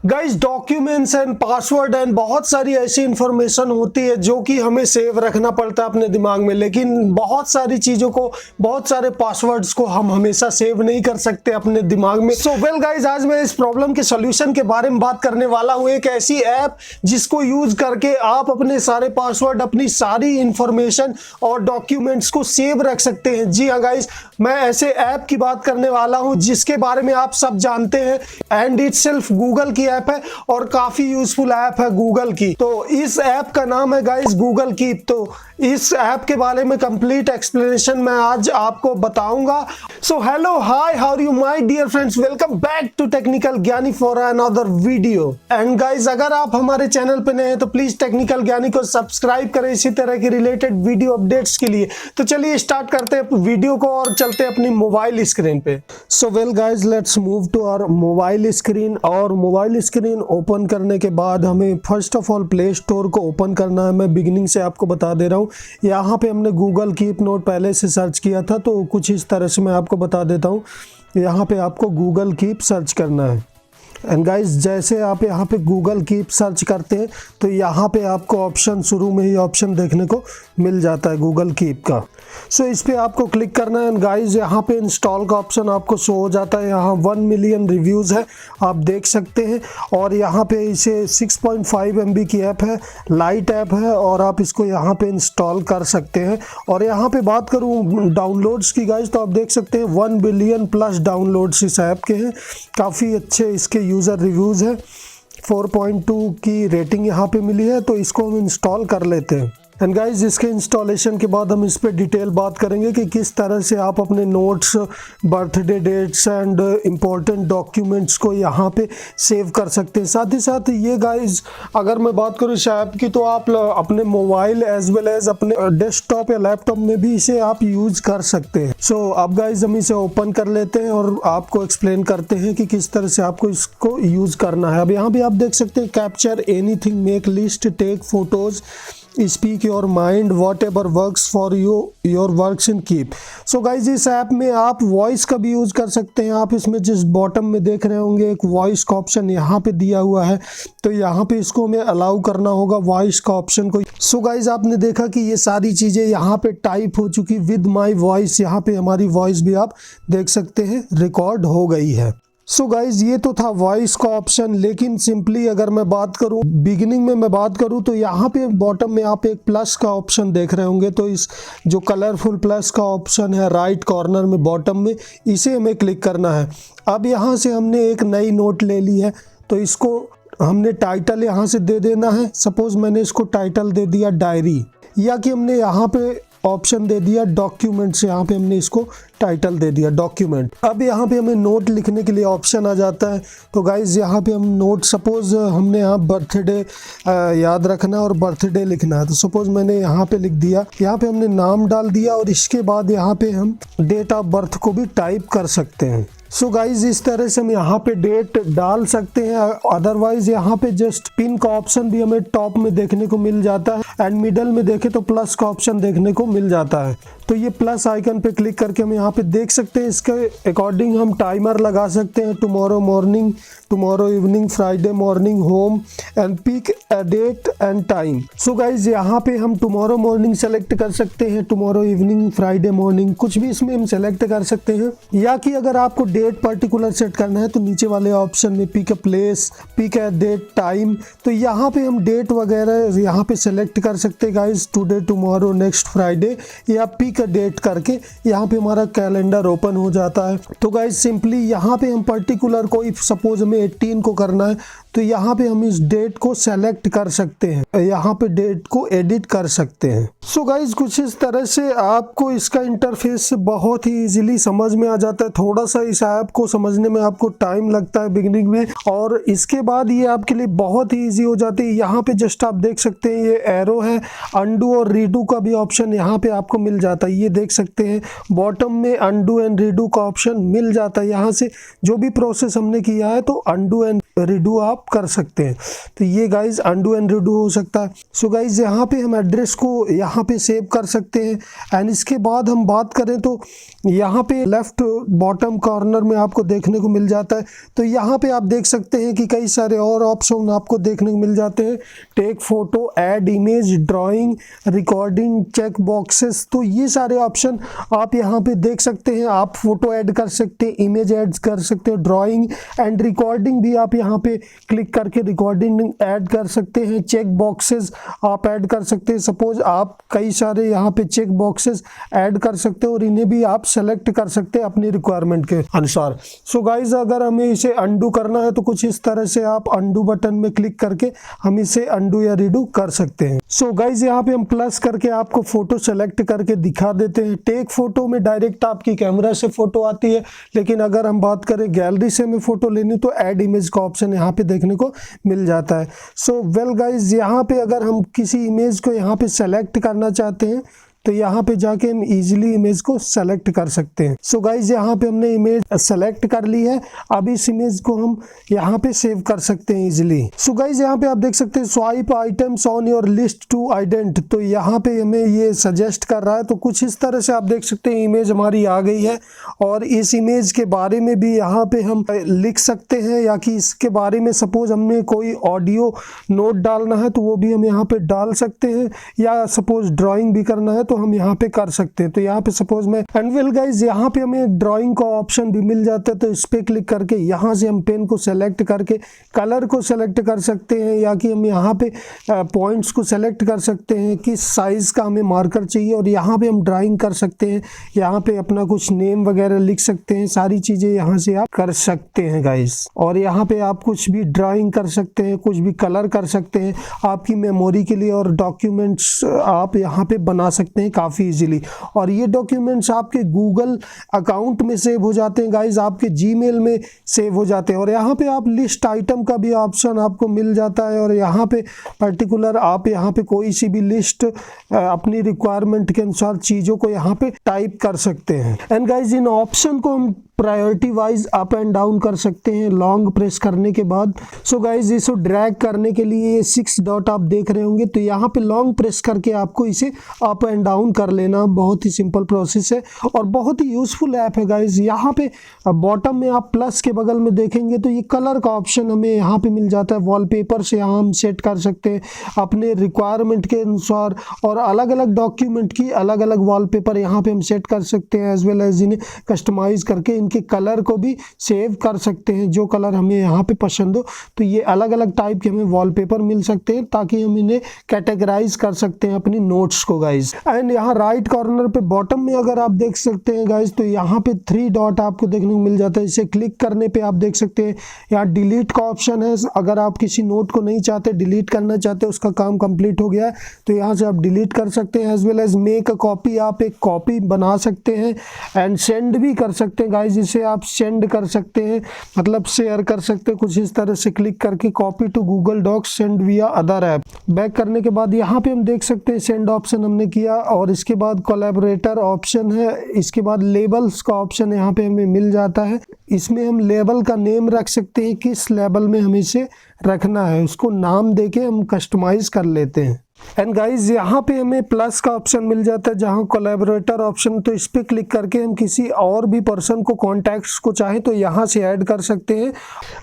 Guys documents and password and बहुत सारी ऐसी इंफॉर्मेशन होती है जो कि हमें सेव रखना पड़ता है अपने दिमाग में, लेकिन बहुत सारी चीज़ों को, बहुत सारे पासवर्ड्स को हम हमेशा सेव नहीं कर सकते अपने दिमाग में। सो वेल गाइस, आज मैं इस प्रॉब्लम के सॉल्यूशन के बारे में बात करने वाला हूँ। एक ऐसी ऐप जिसको यूज करके आप अपने सारे पासवर्ड, अपनी सारी इंफॉर्मेशन और डॉक्यूमेंट्स को सेव रख सकते हैं। जी हाँ गाइस, मैं ऐसे ऐप की बात करने वाला हूँ जिसके बारे में आप सब जानते हैं एंड इटसेल्फ गूगल की ऐप है और काफी यूजफुल ऐप है गूगल की। तो इस ऐप का नाम है गाइस गूगल कीप। तो इस ऐप के बारे में कंप्लीट एक्सप्लेनेशन मैं आज आपको बताऊंगा। So hello, hi, how are you my dear friends, welcome back to Technical Gyani for another video. And guys, अगर आप हमारे चैनल पे नए हैं तो प्लीज टेक्निकल ज्ञानी को सब्सक्राइब करें इसी तरह के रिलेटेड वीडियो अपडेट्स के लिए। तो चलिए स्टार्ट करते हैं वीडियो को और चलते हैं अपनी मोबाइल स्क्रीन पे। So well guys, let's move to our mobile screen. और मोबाइल स्क्रीन ओपन करने के बाद हमें first of all play store को ओपन करना है। मैं बिगिनिंग से आपको बता दे रहा हूँ। यहाँ पे हमने गूगल कीप नोट पहले से सर्च किया था, तो कुछ इस तरह से मैं आपको बता देता हूँ। यहाँ पे आपको गूगल कीप सर्च करना है। एंड गाइस, जैसे आप यहाँ पे गूगल कीप सर्च करते हैं तो यहाँ पे आपको ऑप्शन, शुरू में ही ऑप्शन देखने को मिल जाता है गूगल कीप का। सो इस पे आपको क्लिक करना है। एंड गाइस, यहाँ पे इंस्टॉल का ऑप्शन आपको शो हो जाता है। यहाँ 1 मिलियन रिव्यूज़ है, आप देख सकते हैं। और यहाँ पे इसे 6.5 MB की ऐप है, लाइट ऐप है और आप इसको यहाँ पे इंस्टॉल कर सकते हैं। और यहाँ पे बात करूँ डाउनलोड्स की गाइस, तो आप देख सकते हैं 1 बिलियन प्लस डाउनलोड्स इस ऐप के हैं। काफ़ी अच्छे इसके यूज़र रिव्यूज़ है। 4.2 की रेटिंग यहाँ पे मिली है। तो इसको हम इंस्टॉल कर लेते हैं। एंड गाइज, इसके इंस्टॉलेशन के बाद हम इस पर डिटेल बात करेंगे कि किस तरह से आप अपने notes, birthday dates and important documents को यहाँ पे सेव कर सकते हैं। साथ ही साथ ये गाइज, अगर मैं बात करूँ इस ऐप की, तो आप अपने मोबाइल एज वेल एज अपने डेस्कटॉप या लैपटॉप में भी इसे आप यूज़ कर सकते हैं। सो अब गाइज, हम इसे ओपन कर लेते हैं और आपको एक्सप्लेन करते हैं कि किस तरह से आपको इसको यूज़ करना है। अब यहाँ भी आप देख सकते हैं capture anything, make list, take photos, speak your mind, whatever works for you, your works in keep. So guys, इस ऐप में आप वॉइस का भी यूज़ कर सकते हैं। आप इसमें जिस बॉटम में देख रहे होंगे एक वॉइस का ऑप्शन यहाँ पे दिया हुआ है, तो यहाँ पे इसको हमें अलाउ करना होगा वॉइस का ऑप्शन को। सो गाइज, आपने देखा कि ये सारी चीज़ें यहाँ पे टाइप हो चुकी विद माई वॉइस। यहाँ पे हमारी वॉइस भी आप देख सकते हैं रिकॉर्ड हो गई है। सो गाइज, ये तो था वॉइस का ऑप्शन, लेकिन सिंपली अगर मैं बात करूं, बिगिनिंग में मैं बात करूं, तो यहाँ पे बॉटम में आप एक प्लस का ऑप्शन देख रहे होंगे। तो इस जो कलरफुल प्लस का ऑप्शन है राइट कॉर्नर में बॉटम में, इसे हमें क्लिक करना है। अब यहाँ से हमने एक नई नोट ले ली है, तो इसको हमने टाइटल यहाँ से दे देना है। सपोज मैंने इसको टाइटल दे दिया डायरी, या कि हमने यहाँ पे ऑप्शन दे दिया डॉक्यूमेंट्स, यहाँ पे हमने इसको टाइटल दे दिया डॉक्यूमेंट। अब यहाँ पे हमें नोट लिखने के लिए ऑप्शन आ जाता है। तो गाइज, यहाँ पे हम नोट, सपोज हमने यहाँ बर्थडे याद रखना है और बर्थडे लिखना है, तो सपोज मैंने यहाँ पे लिख दिया। यहाँ पे हमने नाम डाल दिया और इसके बाद यहाँ पे हम डेट ऑफ बर्थ को भी टाइप कर सकते हैं। सो गाइज, इस तरह से हम यहाँ पे डेट डाल सकते हैं। अदरवाइज यहाँ पे जस्ट पिन का ऑप्शन भी हमें टॉप में देखने को मिल जाता है एंड मिडल में देखें तो प्लस का ऑप्शन देखने को मिल जाता है। तो ये प्लस आइकन पे क्लिक करके हम यहाँ पे देख सकते हैं। इसके अकॉर्डिंग हम टाइमर लगा सकते हैं, tomorrow morning, tomorrow evening, Friday morning, home and pick a date and time. So guys, यहाँ पे हम टुमारो मॉर्निंग सेलेक्ट कर सकते हैं, टुमारो इवनिंग, फ्राइडे मॉर्निंग, कुछ भी इसमें हम सेलेक्ट कर सकते हैं। या कि अगर आपको डेट पर्टिकुलर सेट करना है तो नीचे वाले ऑप्शन में pick a place, pick a date, time, तो यहाँ पे हम डेट वगैरह यहाँ पे सेलेक्ट कर सकते हैं guys, today, tomorrow, next Friday, या पिक अ डेट करके यहाँ पे हमारा कैलेंडर ओपन हो जाता है। तो गाइज, सिंपली यहाँ पे हम पर्टिकुलर कोई, सपोज हमें 18 को करना है, तो यहाँ पे हम इस डेट को सेलेक्ट कर सकते हैं, यहाँ पे डेट को एडिट कर सकते हैं। सो गाइज, कुछ इस तरह से आपको इसका इंटरफेस बहुत ही इजीली समझ में आ जाता है। थोड़ा सा इस ऐप को समझने में आपको टाइम लगता है बिगिनिंग में, और इसके बाद ये आपके लिए बहुत ही इजी हो जाती है। यहाँ पे जस्ट आप देख सकते हैं ये एरो है, अंडू और रीडू का भी ऑप्शन यहाँ पे आपको मिल जाता है। ये देख सकते हैं बॉटम में अंडू एंड रीडू का ऑप्शन मिल जाता है। यहाँ से जो भी प्रोसेस हमने किया है तो अंडू एंड रिडू आप कर सकते हैं। तो ये गाइज अंडू एंड रिडू हो सकता है। सो गाइज यहाँ पे हम एड्रेस को यहाँ पे सेव कर सकते हैं। एंड इसके बाद हम बात करें तो यहाँ पे लेफ्ट बॉटम कॉर्नर में आपको देखने को मिल जाता है। तो यहाँ पे आप देख सकते हैं कि कई सारे और ऑप्शन आपको देखने को मिल जाते हैं। Take photo, add image, drawing, recording, check boxes. तो ये सारे ऑप्शन आप यहाँ पे देख सकते हैं। आप फोटो ऐड कर सकते हैं, इमेज ऐड कर सकते हैं, ड्राइंग एंड रिकॉर्डिंग भी आप यहाँ पे क्लिक करके रिकॉर्डिंग ऐड कर सकते हैं। चेक बॉक्सेस आप ऐड कर सकते हैं। सपोज आप कई सारे यहाँ पे चेक बॉक्सेस ऐड कर सकते हैं और इन्हें भी आप सेलेक्ट कर सकते हैं अपनी रिक्वायरमेंट के अनुसार। सो गाइज अगर हमें इसे अंडू करना है तो कुछ इस तरह से आप अंडू बटन में क्लिक करके हम इसे अंडू या रीडू कर सकते हैं। सो गाइज यहाँ पे हम प्लस करके आपको फोटो सेलेक्ट करके दिखा देते हैं। टेक फोटो में डायरेक्ट आपकी कैमरा से फोटो आती है, लेकिन अगर हम बात करें गैलरी से हमें फोटो लेनी तो ऐड इमेज का ऑप्शन यहाँ पे देखने को मिल जाता है। सो वेल गाइज यहाँ पे अगर हम किसी इमेज को यहाँ पे सेलेक्ट करना चाहते हैं तो यहाँ पे जाके हम इजीली इमेज को सेलेक्ट कर सकते हैं। सो गाइज यहाँ पे हमने इमेज सेलेक्ट कर ली है। अब इस इमेज को हम यहाँ पे सेव कर सकते हैं इजीली। सो गाइज यहाँ पे आप देख सकते हैं swipe items on your list to identify. तो यहाँ पे हमें ये सजेस्ट कर रहा है। तो कुछ इस तरह से आप देख सकते हैं इमेज हमारी आ गई है और इस इमेज के बारे में भी यहाँ पे हम लिख सकते हैं, या कि इसके बारे में सपोज हमने कोई ऑडियो नोट डालना है तो वो भी हम यहाँ पे डाल सकते हैं, या सपोज ड्राइंग भी करना है तो हम यहाँ पे कर सकते हैं। तो यहाँ पे सपोज मैं एंड वेल गाइज यहाँ पे हमें ड्राइंग का ऑप्शन भी मिल जाता है। तो इस पे क्लिक करके यहाँ से हम पेन को सेलेक्ट करके कलर को सेलेक्ट कर सकते हैं, या कि हम यहाँ पे पॉइंट्स को सेलेक्ट कर सकते हैं किस साइज का हमें मार्कर चाहिए, और यहाँ पे हम ड्राइंग कर सकते हैं। यहाँ पे अपना कुछ नेम वगैरह लिख सकते हैं। सारी चीजें यहाँ से आप कर सकते हैं गाइज। और यहाँ पे आप कुछ भी ड्राइंग कर सकते हैं, कुछ भी कलर कर सकते हैं आपकी मेमोरी के लिए, और डॉक्यूमेंट्स आप यहाँ पे बना सकते हैं काफी इजीली। और ये डॉक्यूमेंट्स आपके गूगल अकाउंट में सेव हो जाते हैं गाइज, आपके जीमेल में सेव हो जाते हैं। और यहाँ पे आप लिस्ट आइटम का भी ऑप्शन आपको मिल जाता है, और यहाँ पे पर्टिकुलर आप यहाँ पे कोई सी भी लिस्ट अपनी रिक्वायरमेंट के अनुसार चीजों को यहाँ पे टाइप कर सकते हैं। एंड गाइज इन ऑप्शन को हम priority wise up and down कर सकते हैं लॉन्ग प्रेस करने के बाद। सो गाइज इसको ड्रैग करने के लिए 6 डॉट आप देख रहे होंगे, तो यहाँ पे लॉन्ग प्रेस करके आपको इसे अप एंड डाउन कर लेना। बहुत ही सिंपल प्रोसेस है और बहुत ही यूजफुल ऐप है गाइज। यहाँ पे बॉटम में आप प्लस के बगल में देखेंगे तो ये कलर का ऑप्शन हमें यहाँ पे मिल जाता है। वॉलपेपर से यहाँ हम सेट कर सकते हैं अपने रिक्वायरमेंट के अनुसार, और अलग अलग डॉक्यूमेंट की अलग अलग वॉलपेपर यहाँ पे हम सेट कर सकते हैं, एज वेल एज इन्हें कस्टमाइज करके के कलर को भी सेव कर सकते हैं जो कलर हमें यहाँ पे पसंद हो। तो ये अलग अलग टाइप के हमें वॉलपेपर मिल सकते हैं ताकि हम इन्हें कैटेगराइज कर सकते हैं अपनी नोट्स को गाइज। एंड यहाँ राइट कॉर्नर पे बॉटम में अगर आप देख सकते हैं गाइज तो यहाँ पे 3 डॉट आपको देखने को मिल जाता है। इसे क्लिक करने पे आप देख सकते हैं यहाँ डिलीट का ऑप्शन है। अगर आप किसी नोट को नहीं चाहते, डिलीट करना चाहते, उसका काम कंप्लीट हो गया है तो यहाँ से आप डिलीट कर सकते हैं। As well as make a copy, आप एक कॉपी बना सकते हैं। एंड सेंड भी कर सकते हैं गाइज, इसे आप सेंड कर सकते हैं, मतलब शेयर कर सकते हैं कुछ इस तरह से क्लिक करके। Copy to Google Docs, send via other app. Back करने के बाद यहाँ पे हम देख सकते हैं सेंड ऑप्शन हमने किया, और इसके बाद कोलैबोरेटर ऑप्शन है। इसके बाद लेबल्स का ऑप्शन यहाँ पे हमें मिल जाता है। इसमें हम लेबल का नेम रख सकते हैं, किस लेबल में हमें इसे रखना है उसको नाम देके हम कस्टमाइज कर लेते हैं। एंड गाइज यहाँ पे हमें प्लस का ऑप्शन मिल जाता है जहाँ कोलैबोरेटर ऑप्शन, तो इस पे क्लिक करके हम किसी और भी पर्सन को कॉन्टैक्ट्स को चाहे तो यहाँ से ऐड कर सकते हैं।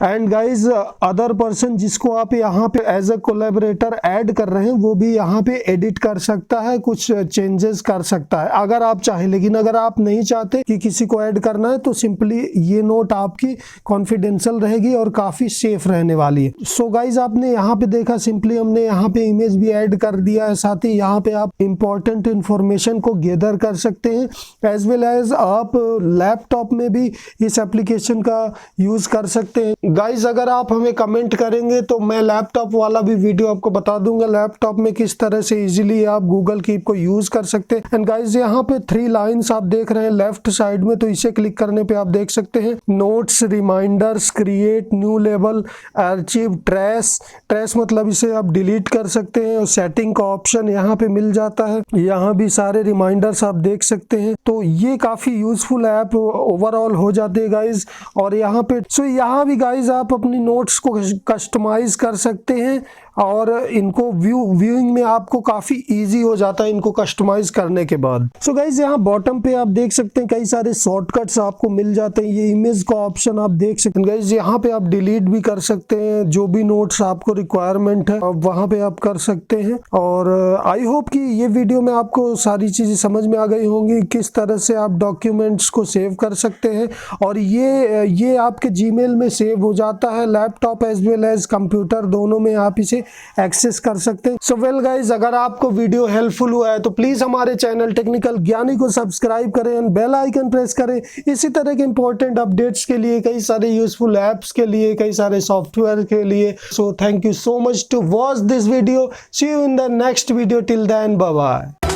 एंड गाइज अदर पर्सन जिसको आप यहाँ पे एज अ कोलैबोरेटर ऐड कर रहे हैं वो भी यहाँ पे एडिट कर सकता है, कुछ चेंजेस कर सकता है अगर आप चाहे। लेकिन अगर आप नहीं चाहते कि किसी को ऐड करना है तो सिंपली ये नोट आपकी कॉन्फिडेंशियल रहेगी और काफी सेफ रहने वाली है। सो गाइज आपने यहाँ पे देखा, सिंपली हमने यहाँ पे इमेज भी ऐड कर दिया है, साथ ही यहाँ पे आप इंपॉर्टेंट इंफॉर्मेशन को गैदर कर सकते हैं। एज वेल एज आप लैपटॉप में भी इस एप्लीकेशन का यूज कर सकते हैं। गाइज अगर आप हमें कमेंट करेंगे तो मैं लैपटॉप वाला भी वीडियो आपको बता दूंगा, लैपटॉप में किस तरह से इजीली आप गूगल कीप को यूज कर सकते हैं। एंड गाइज यहाँ पे 3 लाइन्स आप देख रहे हैं लेफ्ट साइड में, तो इसे क्लिक करने पे आप देख सकते हैं notes, reminders, create new label, archive, trash. Trash मतलब इसे आप डिलीट कर सकते हैं, और सेटिंग सेटिंग का ऑप्शन यहाँ पे मिल जाता है। यहाँ भी सारे रिमाइंडर्स आप देख सकते हैं। तो ये काफी यूजफुल ऐप ओवरऑल हो जाती है गाइज। और यहाँ पे यहाँ भी गाइज आप अपनी नोट्स को कस्टमाइज कर सकते हैं और इनको व्यूइंग में आपको काफी इजी हो जाता है इनको कस्टमाइज करने के बाद। सो गाइज यहाँ बॉटम पे आप देख सकते हैं कई सारे शॉर्टकट्स आपको मिल जाते हैं। ये इमेज का ऑप्शन आप देख सकते हैं गाइज। यहाँ पे आप डिलीट भी कर सकते हैं, जो भी नोट्स आपको रिक्वायरमेंट है वहां पे आप कर सकते हैं। और आई होप कि ये वीडियो में आपको सारी चीजें समझ में आ गई होंगी, किस तरह से आप डॉक्यूमेंट्स को सेव कर सकते हैं। और ये आपके जीमेल में सेव हो जाता है, laptop as well as computer दोनों में आप इसे एक्सेस कर सकते हैं। सो वेल गाइज, अगर आपको वीडियो हेल्पफुल हुआ है तो प्लीज हमारे चैनल टेक्निकल ज्ञानी को सब्सक्राइब करें एंड बेल आइकन प्रेस करें। इसी तरह के इंपॉर्टेंट अपडेट्स के लिए, कई सारे यूजफुल एप्स के लिए, कई सारे सॉफ्टवेयर के लिए। So thank you so much to watch this video. See you in the next video. Till then bye bye.